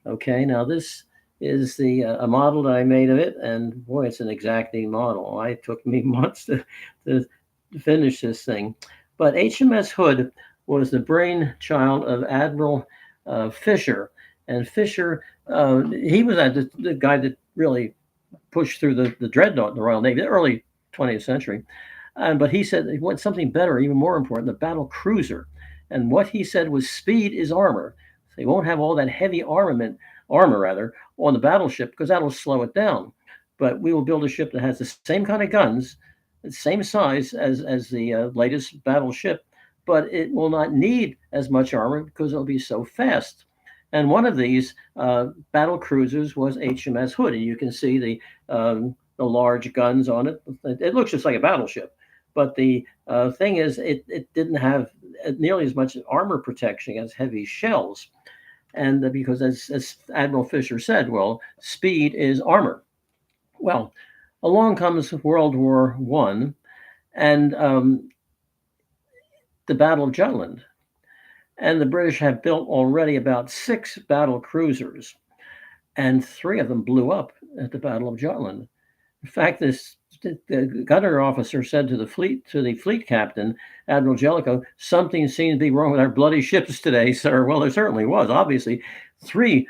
Okay, now this is the a model that I made of it, and boy, it's an exacting model. It took me months to finish this thing. But HMS Hood was the brainchild of Admiral Fisher, and Fisher he was the guy that really pushed through the dreadnought in the Royal Navy, the early 20th century. But he said he wanted something better, even more important, the battle cruiser. And what he said was speed is armor. So you won't have all that heavy armor rather, on the battleship because that'll slow it down. But we will build a ship that has the same kind of guns, the same size as the latest battleship, but it will not need as much armor because it'll be so fast. And one of these battle cruisers was HMS Hood, and you can see the large guns on it. It looks just like a battleship, but the thing is, it didn't have nearly as much armor protection against heavy shells. And because, as Admiral Fisher said, well, speed is armor. Well, along comes World War One, and the Battle of Jutland. And the British have built already about 6 battle cruisers, and 3 of them blew up at the Battle of Jutland. In fact, the gunner officer said to the fleet captain, Admiral Jellicoe, something seems to be wrong with our bloody ships today, sir. Well, there certainly was. Obviously, 3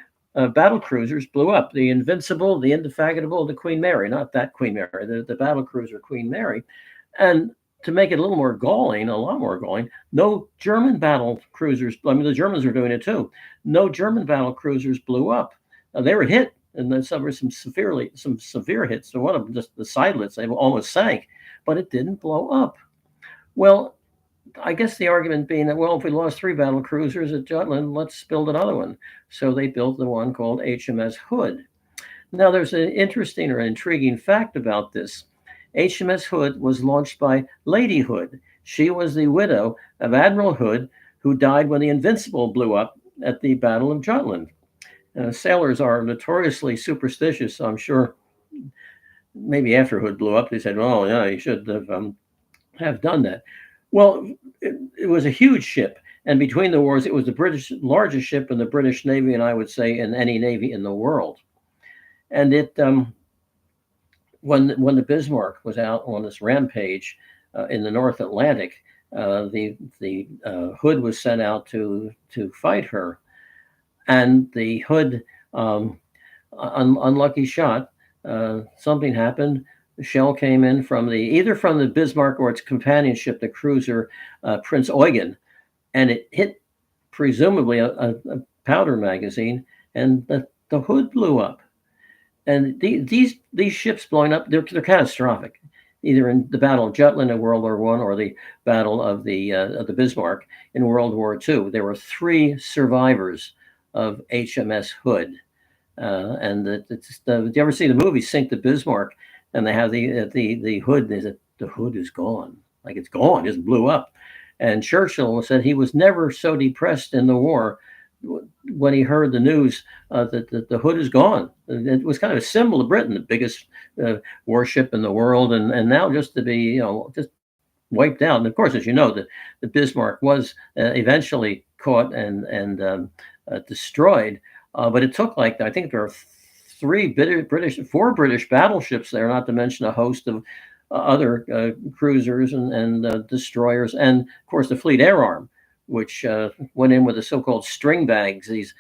battle cruisers blew up: the Invincible, the Indefatigable, the Queen Mary. Not that Queen Mary, the battle cruiser Queen Mary. And to make it a little more galling, a lot more galling, no German battle cruisers. I mean, the Germans were doing it too. No German battle cruisers blew up. They were hit, and then some were some severe hits. So one of them, just the sidelets, they almost sank, but it didn't blow up. Well, I guess the argument being that, well, if we lost 3 battle cruisers at Jutland, let's build another one. So they built the one called HMS Hood. Now, there's an interesting or intriguing fact about this. HMS Hood was launched by Lady Hood. She was the widow of Admiral Hood, who died when the Invincible blew up at the Battle of Jutland. Sailors are notoriously superstitious, so I'm sure maybe after Hood blew up, they said, "Oh, yeah, you should have done that." Well, it was a huge ship, and between the wars, it was the British largest ship in the British Navy, and I would say in any navy in the world. And it when the Bismarck was out on this rampage in the North Atlantic, the Hood was sent out to fight her, and the Hood unlucky shot. Something happened. The shell came in from either from the Bismarck or its companion ship, the cruiser Prince Eugen, and it hit presumably a powder magazine, and the Hood blew up. And these ships blowing up, they're catastrophic, either in the Battle of Jutland in World War One or the Battle of the Bismarck in World War Two. There were 3 survivors of HMS Hood. Do you ever see the movie Sink the Bismarck? And they have the Hood. They said the Hood is gone, like it's gone, just blew up. And Churchill said he was never so depressed in the war when he heard the news that the Hood is gone. It was kind of a symbol of Britain, the biggest warship in the world, and now just to be just wiped out. And of course, as you know, the Bismarck was eventually caught and destroyed. But it took I think there are 4 British battleships there, not to mention a host of other cruisers and destroyers, and of course the Fleet Air Arm, which went in with the so-called string bags, these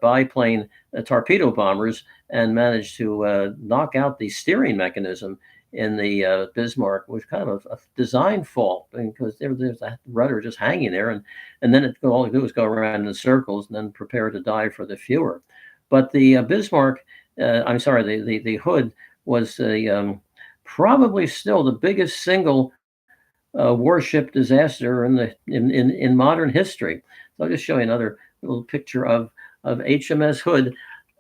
biplane torpedo bombers, and managed to knock out the steering mechanism in the Bismarck, was kind of a design fault because there's that rudder just hanging there, and then all it do is go around in circles and then prepare to dive for the Fuhrer. But the Bismarck, I'm sorry, the Hood was probably still the biggest single warship disaster in modern history. So I'll just show you another little picture of HMS Hood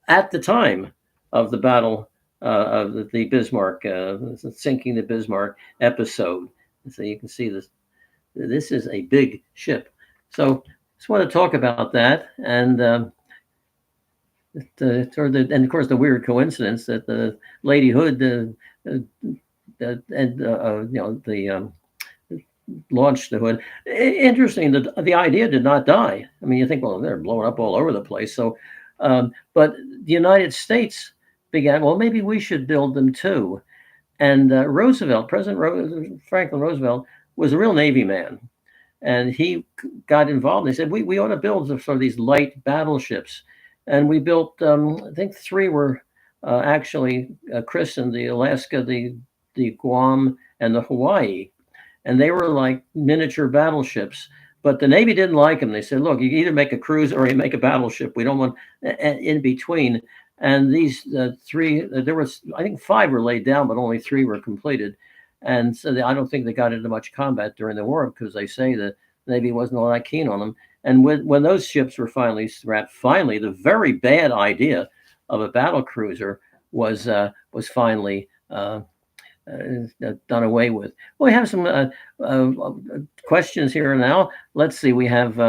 at the time of the Battle of the Bismarck, sinking the Bismarck episode. So you can see this. This is a big ship. So just want to talk about that, and and of course the weird coincidence that the Lady Hood launched the Hood. Interesting that the idea did not die. I mean, you think, well, they're blowing up all over the place. So But the United States began, well, maybe we should build them too. And Roosevelt, Franklin Roosevelt, was a real Navy man. And he got involved. They said, we ought to build sort of these light battleships. And we built, I think three were actually christened, the Alaska, the Guam, and the Hawaii, and they were like miniature battleships. But the Navy didn't like them. They said, "Look, you either make a cruiser or you make a battleship. We don't want in between." And these three, there was, I think, five were laid down, but only three were completed. And so I don't think they got into much combat during the war because they say the Navy wasn't all that keen on them. And when those ships were finally scrapped, finally the very bad idea of a battle cruiser was finally done away with. Well, we have some uh, questions here now. Let's see. We have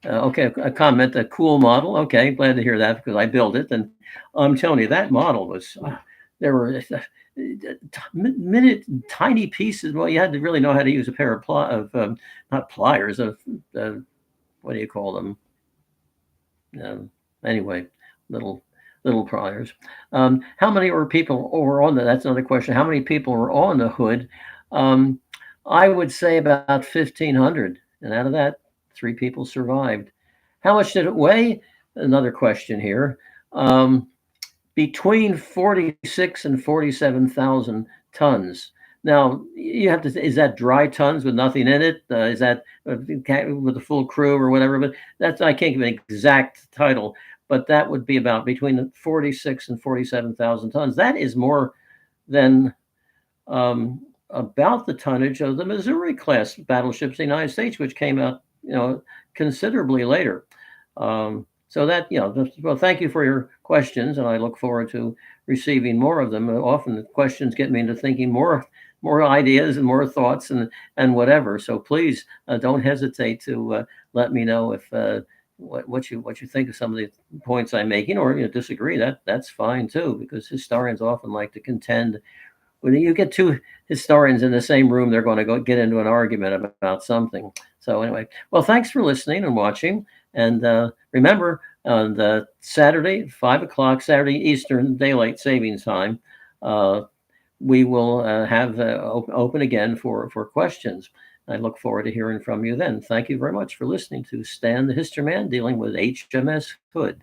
okay, a comment, a cool model. Okay, glad to hear that because I built it, and I'm telling you that model was. There were minute tiny pieces. Well, you had to really know how to use a pair of not pliers, of what do you call them? Anyway, little pliers. How many were people were on the? That's another question. How many people were on the Hood? Um, I would say about 1,500, and out of that, three people survived. How much did it weigh? Another question here. Um, Between 46 and 47,000 tons. Now you have to. Is that dry tons with nothing in it? Is that with a full crew or whatever? But that's I can't give an exact title. But that would be about between 46 and 47,000 tons. That is more than about the tonnage of the Missouri class battleships in the United States, which came out considerably later. So that well, thank you for your questions, and I look forward to receiving more of them. Often the questions get me into thinking more ideas and more thoughts and whatever. So please don't hesitate to let me know if what you think of some of the points I'm making, or disagree. That's fine too, because historians often like to contend. When you get two historians in the same room, they're going to go get into an argument about something. So anyway, well, thanks for listening and watching. And remember, on the Saturday, 5 o'clock, Saturday Eastern Daylight Savings Time, we will have open again for questions. I look forward to hearing from you then. Thank you very much for listening to Stan the History Man dealing with HMS Hood.